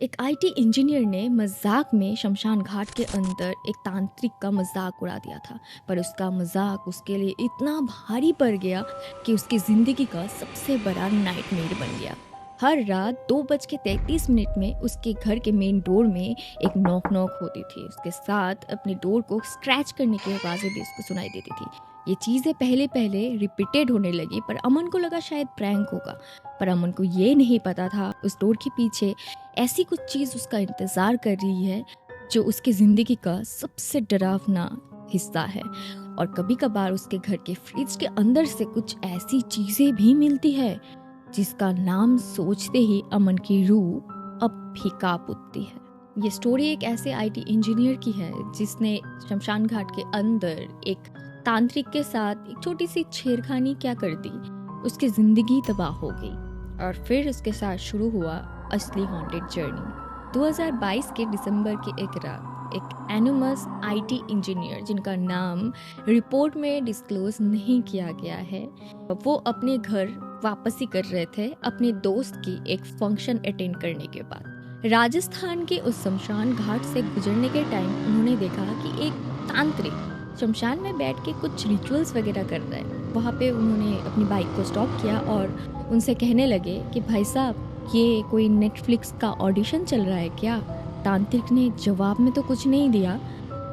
एक IT engineer ने मजाक में शमशान घाट के अंदर एक तांत्रिक का मजाक उड़ा दिया था। पर उसका मजाक उसके लिए इतना भारी पड़ गया कि उसकी ज़िंदगी का सबसे बड़ा नाइटमेयर बन गया। हर रात 2:33 में उसके घर के मेन डोर में एक नॉक नॉक होती थी। उसके साथ अपने डोर को स्क्रैच करने की आवाज़ें भी उसको सुनाई देती थी। ये चीज़ें पहले पहले रिपीटेड होने लगी, पर अमन को लगा शायद प्रैंक होगा। पर अमन को ये नहीं पता था उस डोर के पीछे ऐसी कुछ चीज़ उसका इंतज़ार कर रही है जो उसकी ज़िंदगी का सबसे डरावना हिस्सा है। और कभी कभार उसके घर के फ्रिज के अंदर से कुछ ऐसी चीज़ें भी मिलती है जिसका नाम सोचते ही अमन की रूह अब भी कांप उठती है। ये स्टोरी एक ऐसे आईटी इंजीनियर की है जिसने शमशान घाट के अंदर एक तांत्रिक के साथ एक छोटी सी छेड़खानी क्या कर दी, उसकी ज़िंदगी तबाह हो गई और फिर उसके साथ शुरू हुआ असली हॉन्टेड जर्नी। 2022 के दिसंबर की एक रात एक एनोमस आईटी इंजीनियर जिनका नाम रिपोर्ट में डिस्क्लोज नहीं किया गया है, वो अपने घर वापसी कर रहे थे अपने दोस्त की एक फंक्शन अटेंड करने के बाद। राजस्थान के उस शमशान घाट से गुजरने के टाइम उन्होंने देखा कि एक तांत्रिक शमशान में बैठ के कुछ रिचुअल्स वगैरह कर रहा है। वहाँ पे उन्होंने अपनी बाइक को स्टॉप किया और उनसे कहने लगे कि भाई साहब, ये कोई नेटफ्लिक्स का ऑडिशन चल रहा है क्या? तांत्रिक ने जवाब में तो कुछ नहीं दिया,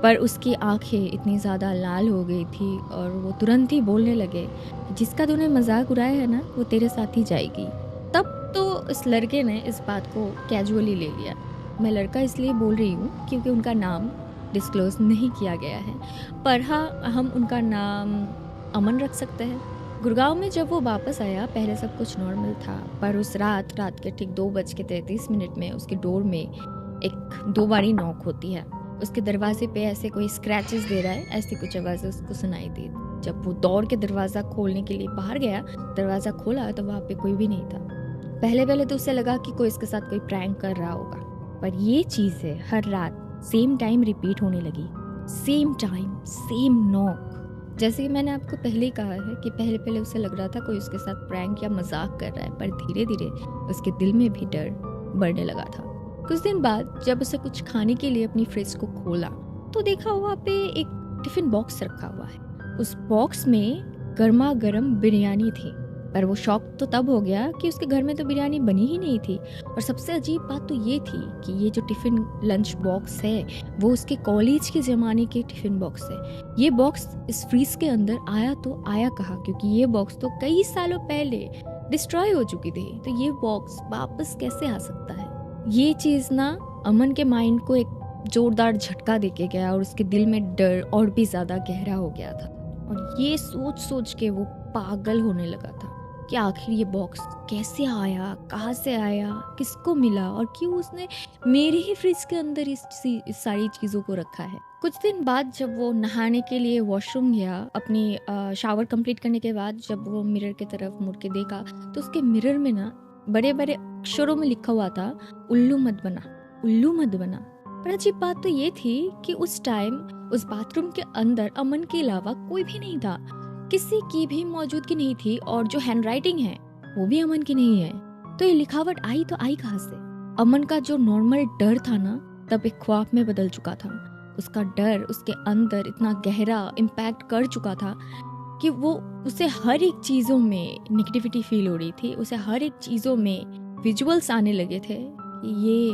पर उसकी आंखें इतनी ज़्यादा लाल हो गई थी और वो तुरंत ही बोलने लगे, जिसका तूने मजाक उड़ाया है ना, वो तेरे साथ ही जाएगी। तब तो इस लड़के ने इस बात को कैजुअली ले लिया। मैं लड़का इसलिए बोल रही हूँ क्योंकि उनका नाम डिस्क्लोज नहीं किया गया है, पर हाँ, हम उनका नाम अमन रख सकते हैं। गुड़गांव में जब वो वापस आया, पहले सब कुछ नॉर्मल था, पर उस रात के ठीक 2:33 में उसके डोर में एक 2 बारी नॉक होती है। उसके दरवाजे पे ऐसे कोई स्क्रैचेस दे रहा है, ऐसी कुछ आवाज़ें उसको सुनाई दी। जब वो दौड़ के दरवाज़ा खोलने के लिए बाहर गया, दरवाज़ा खोला तो वहाँ पे कोई भी नहीं था। पहले तो उसे लगा कि कोई इसके साथ कोई प्रैंक कर रहा होगा, पर ये चीज़ें हर रात सेम टाइम रिपीट होने लगी। Same time, same knock. जैसे कि मैंने आपको पहले ही कहा है कि पहले उसे लग रहा था कोई उसके साथ प्रैंक या मजाक कर रहा है, पर धीरे धीरे उसके दिल में भी डर बढ़ने लगा था। कुछ दिन बाद जब उसे कुछ खाने के लिए अपनी फ्रिज को खोला तो देखा वहाँ पे एक टिफिन बॉक्स रखा हुआ है। उस बॉक्स में गर्मा गर्म बिरयानी थी, पर वो शॉक तो तब हो गया कि उसके घर में तो बिरयानी बनी ही नहीं थी। और सबसे अजीब बात तो ये थी कि ये जो टिफ़िन लंच बॉक्स है वो उसके कॉलेज के ज़माने के टिफ़िन बॉक्स है। ये बॉक्स इस फ्रीज के अंदर आया तो आया कहाँ, क्योंकि ये बॉक्स तो कई सालों पहले डिस्ट्रॉय हो चुकी थी, तो ये बॉक्स वापस कैसे आ सकता है? ये चीज़ ना अमन के माइंड को एक जोरदार झटका देके गया और उसके दिल में डर और भी ज़्यादा गहरा हो गया था। और ये सोच के वो पागल होने लगा था कि आखिर ये बॉक्स कैसे आया, कहाँ से आया, किसको मिला और क्यों उसने मेरे ही फ्रिज के अंदर इस सारी चीज़ों को रखा है। कुछ दिन बाद जब वो नहाने के लिए वॉशरूम गया, अपनी शावर कंप्लीट करने के बाद जब वो मिरर की तरफ मुड़ के देखा तो उसके मिरर में ना बड़े बड़े अक्षरों में लिखा हुआ था, उल्लू मत बना, उल्लू मत बना। पर अजीब बात तो ये थी कि उस टाइम उस बाथरूम के अंदर अमन के अलावा कोई भी नहीं था, किसी की भी मौजूदगी नहीं थी, और जो हैंडराइटिंग है वो भी अमन की नहीं है। तो ये लिखावट आई तो आई कहाँ से? अमन का जो नॉर्मल डर था ना, तब एक ख्वाब में बदल चुका था। उसका डर उसके अंदर इतना गहरा इम्पैक्ट कर चुका था कि वो उसे हर एक चीज़ों में नेगेटिविटी फील हो रही थी। उसे हर एक चीज़ों में विजुअल्स आने लगे थे कि ये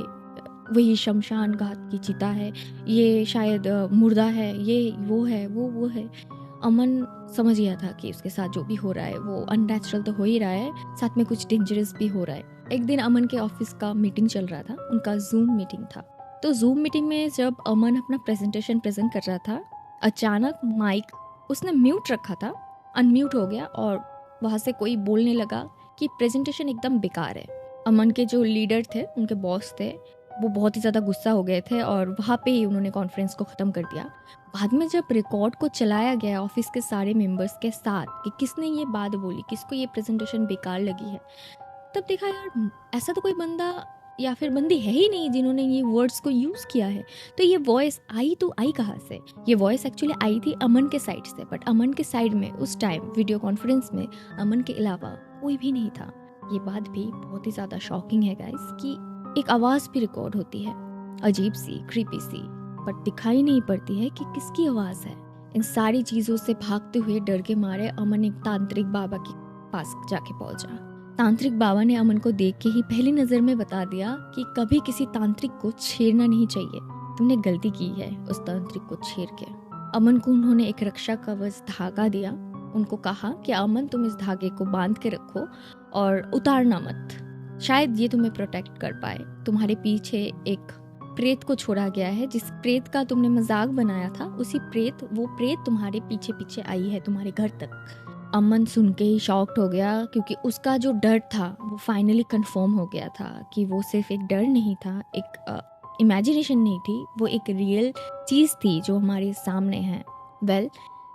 वही शमशान घाट की चिता है, ये शायद मुर्दा है, ये वो है, वो है। अमन समझ गया था कि उसके साथ जो भी हो रहा है वो अननेचुरल तो हो ही रहा है, साथ में कुछ डेंजरस भी हो रहा है। एक दिन अमन के ऑफिस का मीटिंग चल रहा था, उनका जूम मीटिंग था। तो जूम मीटिंग में जब अमन अपना प्रेजेंटेशन प्रेजेंट कर रहा था, अचानक माइक उसने म्यूट रखा था, अनम्यूट हो गया और वहाँ से कोई बोलने लगा कि प्रेजेंटेशन एकदम बेकार है। अमन के जो लीडर थे, उनके बॉस थे, वो बहुत ही ज़्यादा गुस्सा हो गए थे और वहाँ पे ही उन्होंने कॉन्फ्रेंस को ख़त्म कर दिया। बाद में जब रिकॉर्ड को चलाया गया ऑफिस के सारे मेंबर्स के साथ कि किसने ये बात बोली, किसको ये प्रेजेंटेशन बेकार लगी है, तब देखा यार ऐसा तो कोई बंदा या फिर बंदी है ही नहीं जिन्होंने ये वर्ड्स को यूज़ किया है। तो ये वॉइस आई तो आई कहाँ से? ये वॉइस एक्चुअली आई थी अमन के साइड से, बट अमन के साइड में उस टाइम वीडियो कॉन्फ्रेंस में अमन के अलावा कोई भी नहीं था। ये बात भी बहुत ही ज़्यादा शॉकिंग है गाइस कि एक आवाज़ भी रिकॉर्ड होती है, अजीब सी, क्रीपी सी, पर दिखाई नहीं पड़ती है कि किसकी आवाज़ है। इन सारी चीज़ों से भागते हुए डर के मारे अमन एक तांत्रिक बाबा के पास जाके पहुंचा। तांत्रिक बाबा ने अमन को देख के ही पहली नज़र में बता दिया कि कभी किसी तांत्रिक को छेड़ना नहीं चाहिए, तुमने गलती की है उस तांत्रिक को छेड़ के। अमन को उन्होंने एक रक्षा कवच धागा दिया। उनको कहा कि अमन तुम इस धागे को बांध के रखो और उतारना मत, शायद ये तुम्हें प्रोटेक्ट कर पाए। तुम्हारे पीछे एक प्रेत को छोड़ा गया है, जिस प्रेत का तुमने मजाक बनाया था वो प्रेत तुम्हारे पीछे पीछे आई है तुम्हारे घर तक। अमन सुन के ही शॉक्ड हो गया, क्योंकि उसका जो डर था वो फाइनली कंफर्म हो गया था कि वो सिर्फ एक डर नहीं था, एक इमेजिनेशन नहीं थी, वो एक रियल चीज़ थी जो हमारे सामने है।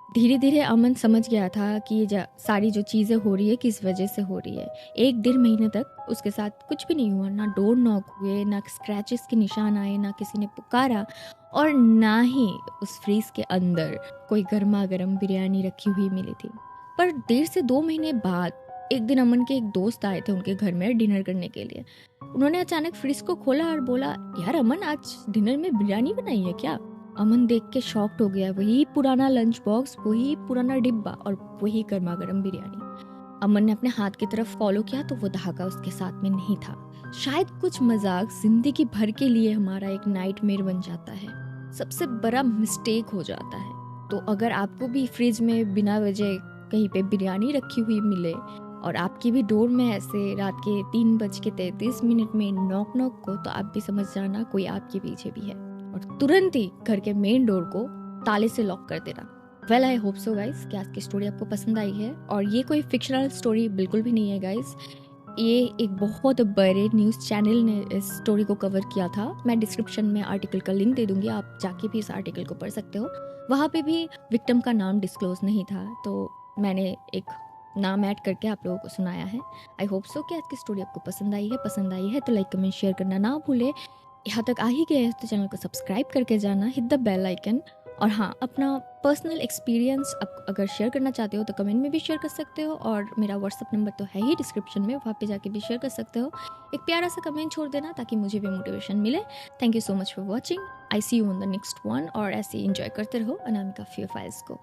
धीरे धीरे अमन समझ गया था कि ये सारी जो चीज़ें हो रही है किस वजह से हो रही है। 1-1.5 महीने तक उसके साथ कुछ भी नहीं हुआ, ना डोर नॉक हुए, ना स्क्रैचेस के निशान आए, ना किसी ने पुकारा, और ना ही उस फ्रीज के अंदर कोई गर्मा गर्म बिरयानी रखी हुई मिली थी। पर 1.5 से 2 महीने बाद एक दिन अमन के एक दोस्त आए थे उनके घर में डिनर करने के लिए। उन्होंने अचानक फ्रिज को खोला और बोला, यार अमन, आज डिनर में बिरयानी बनाई है क्या? अमन देख के शॉक्ड हो गया। वही पुराना लंच बॉक्स, वही पुराना डिब्बा और वही गर्मा गर्म बिरयानी। अमन ने अपने हाथ की तरफ फॉलो किया तो वो धागा उसके साथ में नहीं था। शायद कुछ मजाक जिंदगी भर के लिए हमारा एक नाइटमेयर बन जाता है, सबसे बड़ा मिस्टेक हो जाता है। तो अगर आपको भी फ्रिज में बिना वजह कहीं पे बिरयानी रखी हुई मिले और आपकी भी डोर में ऐसे रात के 3:33 में नॉक नॉक को, तो आप भी समझ जाना कोई आपके पीछे भी है, और तुरंत ही घर के मेन डोर को ताले से लॉक कर देना। Well, I hope so guys कि आज की स्टोरी आपको पसंद आई है। और ये कोई फिक्शनल स्टोरी बिल्कुल भी नहीं है गाइस, ये एक बहुत बड़े न्यूज़ चैनल ने इस स्टोरी को कवर किया था। मैं डिस्क्रिप्शन में आर्टिकल का लिंक दे दूंगी, आप जाके भी इस आर्टिकल को पढ़ सकते हो। वहाँ पे भी विक्टिम का नाम डिस्क्लोज नहीं था, तो मैंने एक नाम ऐड करके आप लोगों को सुनाया है। आई होप सो कि आज की स्टोरी आपको पसंद आई है तो लाइक कमेंट शेयर करना ना भूले। यहाँ तक आ ही गए हैं तो चैनल को सब्सक्राइब करके जाना, हिट द बेल आइकन। और हाँ, अपना पर्सनल एक्सपीरियंस अगर शेयर करना चाहते हो तो कमेंट में भी शेयर कर सकते हो, और मेरा व्हाट्सअप नंबर तो है ही डिस्क्रिप्शन में, वहाँ पे जाके भी शेयर कर सकते हो। एक प्यारा सा कमेंट छोड़ देना ताकि मुझे भी मोटिवेशन मिले। Thank you so much for watching. I see you on the next one, और ऐसे ही इंजॉय करते रहो अनामिका फियर फाइल्स को।